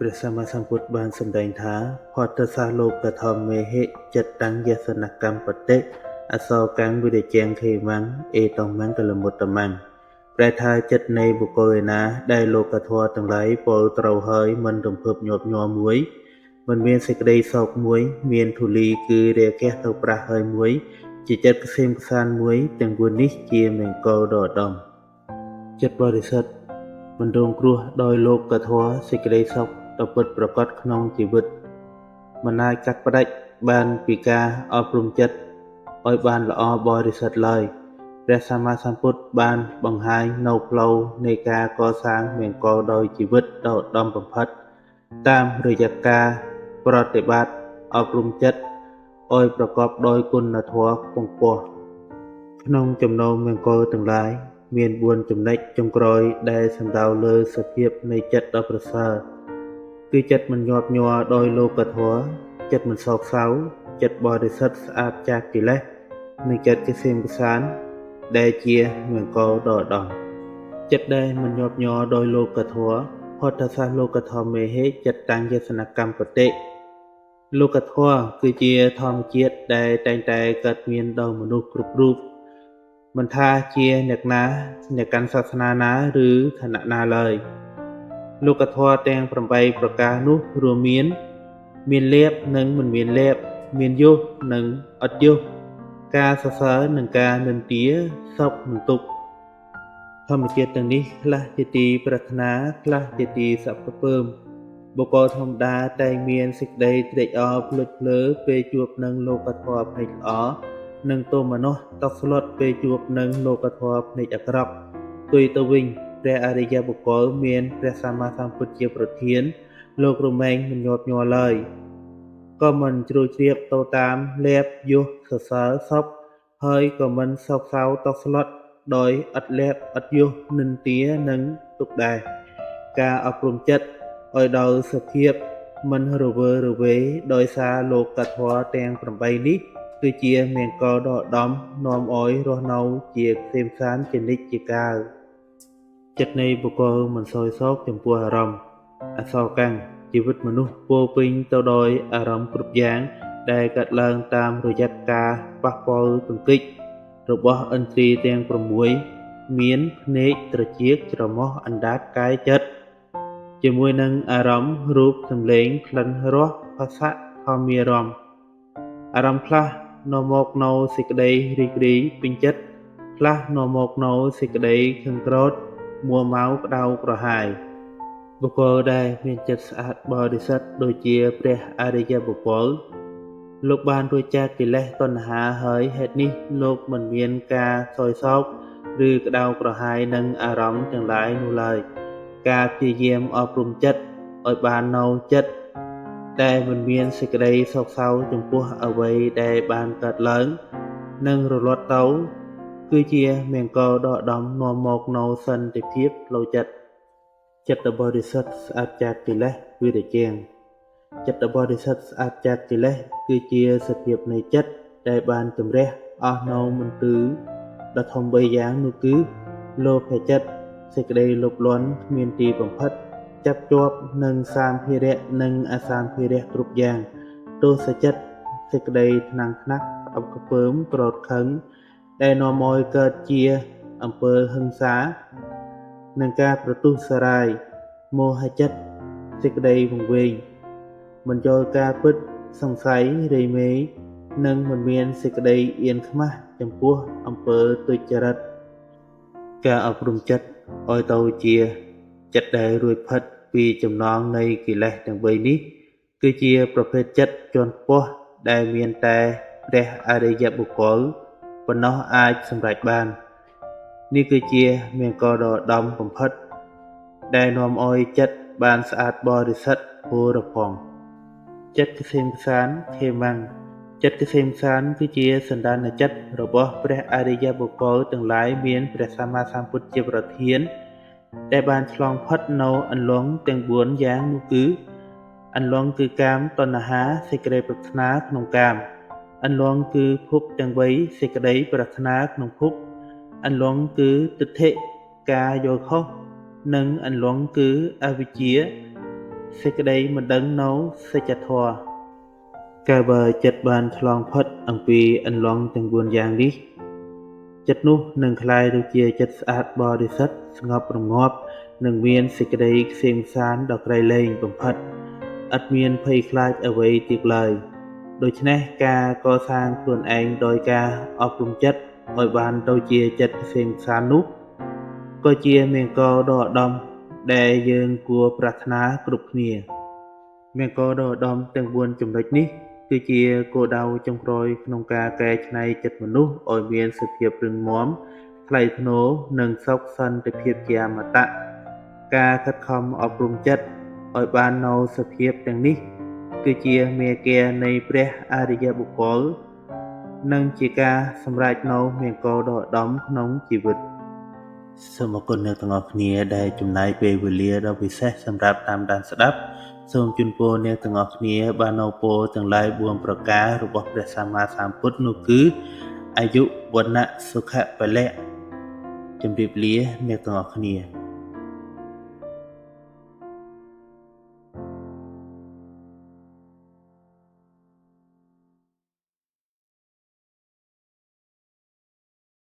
ព្រះសម្មាសម្ពុទ្ធបានសម្ដែងថាផតសាលោកធម្មេហិចិត្តតាំងយសនកម្មបតិអសោកាំងវិរិជាងខេមាំងអេតមង្គលមុតតមង្គប្រែថាចិត្តនៃបុគ្គលឯណាដែលលោកធម៌ទាំងឡាយពោលត្រូវហើយមិនរំភើបញាប់ញ័រមួយមិនមានសេចក្តីសោកមួយមានធូលីគឺរាគះទៅប្រះហើយមួយជាចិត្តក្សេមក្សានមួយទាំង4នេះជាមង្គលដ៏ឧត្តមចិត្តបរិសុទ្ធមិនរងគ្រោះដោយលោកធម៌សេចក្តីសុខដ៏ពិតប្រាកដក្នុងជីវិតមិនអាចកាត់ផ្តាច់បានពីការអប់រំចិត្តឲ្យបានល្អបរិសុទ្ធឡើយព្រះសម្មាសម្ពុទ្ធបានបង្ហាញនៅផ្លូវនៃការកសាងមង្គលដោយជីវិតដ៏ឧត្តមបំផុតតាមរយៈការប្រតិបត្តិអប់រំចិត្តឲ្យប្រកបដោយគុណធម៌ខ្ពង់ខ្ពស់ក្នុងចំណោមមង្គលទាំងឡាយមាន4ចំណុចចុងក្រោយដែលសំដៅលើសភាពនៃចិត្តដ៏ប្រសើរគឺចិត្តមិនញាប់ញ័រដោយលោកធម៌ចិត្តមិនសោកសៅចិត្តបរិសុទ្ធស្អាតចាកកិលេសនិងចិត្តជាសៀមក្សានដែលជាមង្គលដ៏ឧត្តមចិត្តដែលមិនញាប់ញ័រដោយលោកធម៌ផតសាលោកធម្មេហិចិត្តតាំងយសនកម្មបតិលោកធម៌គឺជាធម្មជាតិដែលតែងតែកើតមានដល់មនុស្សគ្រប់រូបមិនថាជាអ្នកណាអ្នកកាន់សាសនាណាឬឋានៈណាឡើយលោកធម៌ទាំង8ប្រការនោះរួមមានលាភនិងមិនមានលាភមានយសនិងអត់យសការសរសើរនិងការនិន្ទាសុខនិងទុក្ខធម្មជាតិទាំងនេះខ្លះជាទីប្រាថ្នាខ្លះជាទីសព្វពើមបុគ្គលធម្មតាតែងមានសេចក្តីត្រេកអរភ្លើតភ្លើពេលជួបនឹងលោកធម៌ភ្នែកល្អនិងទោមនស្សតក់ស្លុតពេលជួបនឹងលោកធម៌ភ្នែកអាក្រក់ទុយទៅវិញព្រះអរិយបុគ្គលមានព្រះសម្មាសម្ពុទ្ធជាប្រធានលោករមែងមិនញាប់ញ័រឡើយក៏មិនជ្រួលជ្រាបទៅតាមលាភយសសរសើរសុខហើយក៏មិនសោកសៅតក់ស្លុតដោយឥតលាភឥតយសនិន្ទានិងទុក្ខដែរការអប់រំចិត្តឲ្យដល់សភាពមិនរវើរវាយដោយសារលោកធម៌ទាំង8នេះគឺជាមង្គលដ៏ឧត្តមនាំឲ្យរស់នៅជាក្សេមក្សាន្តជានិច្ចជាកាលចិត្តនៃបុគ្គលមិនសោយសោកចំពោះអារម្មណ៍អសោកាំងជីវិតមនុស្សពោរពេញទៅដោយអារម្មណ៍គ្រប់យ៉ាងដែលកើតឡើងតាមរយៈការប៉ះពាល់ទង្គិចរបស់ឥន្ទ្រីយ៍ទាំង6មានភ្នែកត្រចៀកច្រមុះអណ្ដាតកាយចិត្តជាមួយនឹងអារម្មណ៍រូបសម្លេងក្លិនរសភស្សៈធម្មារម្មណ៍អារម្មណ៍ខ្លះនាំមកនៅសេចក្តីរីករាយពេញចិត្តខ្លះនាំមកនៅសេចក្តីខឹងក្រោធមួម៉ៅក្តៅក្រហាយបុគ្គលដែលមានចិត្តស្អាតបរិសុទ្ធដូចជាព្រះអរិយបុគ្គលលោកបានរួចចាកកិលេសតណ្ហាហើយហេតុនេះលោកមិនមានការសោយសោកឬក្តៅក្រហាយនឹងអារម្មណ៍ទាំងឡាយនោះឡើយការព្យាយាមអប់រំចិត្តឲ្យបាននៅចិត្តតែមិនមានសេចក្តីសោកសៅចំពោះអ្វីដែលបានកើតឡើងនិងរលត់ទៅគឺជាមង្គលដ៏ឧត្តមនាំមកនៅសន្តិភាពផ្លូវចិត្តចិត្តបរិសុទ្ធស្អាតចាកកិលេសវិរិជាងចិត្តបរិសុទ្ធស្អាតចាកកិលេសគឺជាសភាពនៃចិត្តដែលបានជម្រះអស់នៅមន្ទិលដ៏ធំ3យ៉ាងនោះគឺលោភចិត្តសេចក្តីលោភលន់គ្មានទីបំផុតចាប់ជាប់នឹងសាមភារៈនិងអសាមភារៈគ្រប់យ៉ាងទោសចិត្តសេចក្តីថ្នាំងថ្នាក់ស្អប់ខ្ពើមក្រោធខឹងដែលនាំឲ្យកើតជាអំពើហិង្សានិងការប្រទុសរាយមោហចិត្តសេចក្តីវង្វេងមិនយល់ការពិតសង្ស័យរៃមេនិងមិនមានសេចក្តីអៀនខ្មាស់ចំពោះអំពើទុច្ចរិតការអប់រំចិត្តឲ្យទៅជាចិត្តដែលរួចផុតពីចំណងនៃកិលេសទាំង3នេះគឺជាប្រភេទចិត្តជាន់ខ្ពស់ដែលមានតែព្រះអរិយបុគ្គលប៉ុណ្ណោះអាចសម្រេចបាននេះគឺជាមង្គលដ៏ឧត្តមបំផុតដែលនាំឲ្យចិត្តបានស្អាតបរិសុទ្ធពូរផង់ចិត្តក្សេមក្សានខេមាំងចិត្តក្សេមក្សានគឺជាសន្តានចិត្តរបស់ព្រះអរិយបុគ្គលទាំងឡាយមានព្រះសម្មាសម្ពុទ្ធជាប្រធានដែលបានឆ្លងផុតនៅអន្លង់ទាំង4យ៉ាងនោះគឺអន្លង់គឺកាមតណ្ហាសេចក្តីប្រាថ្នាក្នុងកាមអន្លង់គឺភពទាំងវ័យសេចក្តីប្រាថ្នាក្នុងភពអន្លង់គឺទិដ្ឋិការយល់ខុសនិងអន្លង់គឺអវិជ្ជា សេចក្តីមិនដឹងនៅសច្ចធម៌កាលបើចិត្តបានឆ្លងផុតអំពីអន្លង់ទាំង4យ៉ាងនេះចិត្តនោះនឹងក្លាយទៅជាចិត្តស្អាតបរិសុទ្ធស្ងប់រងាប់និងមានសេចក្តីក្សេមក្សាន្តដ៏ក្រៃលែងបំផុតឥតមានភ័យខ្លាចអ្វីទៀតឡើយដូច្នេះការកសាងខ្លួនឯងដោយការអប់រំចិត្តឲ្យបានទៅជាចិត្តក្សេមក្សាន្តនោះក៏ជាមង្គលដ៏ឧត្តមដែលយើងគួរប្រាថ្នាគ្រប់គ្នាមង្គលដ៏ឧត្តមទាំង4ចំណុចនេះគឺជាគោលដៅចុងក្រោយក្នុងការកែច្នៃចិត្តមនុស្សឲ្យមានសភាពរឹងមាំថ្លៃថ្នូរនិងសុខសន្តិភាពជាអមតៈការខិតខំអប់រំចិត្តឲ្យបាននូវសភាពទាំងនេះគឺជាមេគានៃព្រះអរិយបុគ្គលនិងជាការសម្រេចនូវមង្គលដ៏ឧត្តមក្នុងជីវិតសូមអរគុណអ្នកទាំងអស់គ្នាដែលចំណាយពេលវេលាដ៏ពិសេសសម្រាប់តាមដានស្ដាប់សូមជូនពរអ្នកទាំងអស់គ្នាបាននូវពរទាំងឡាយ4ប្រការរបស់ព្រះសម្មាសម្ពុទ្ធនោះគឺអាយុវណ្ណៈសុខៈពលៈជម្រាបលាអ្នកទាំងអស់គ្នា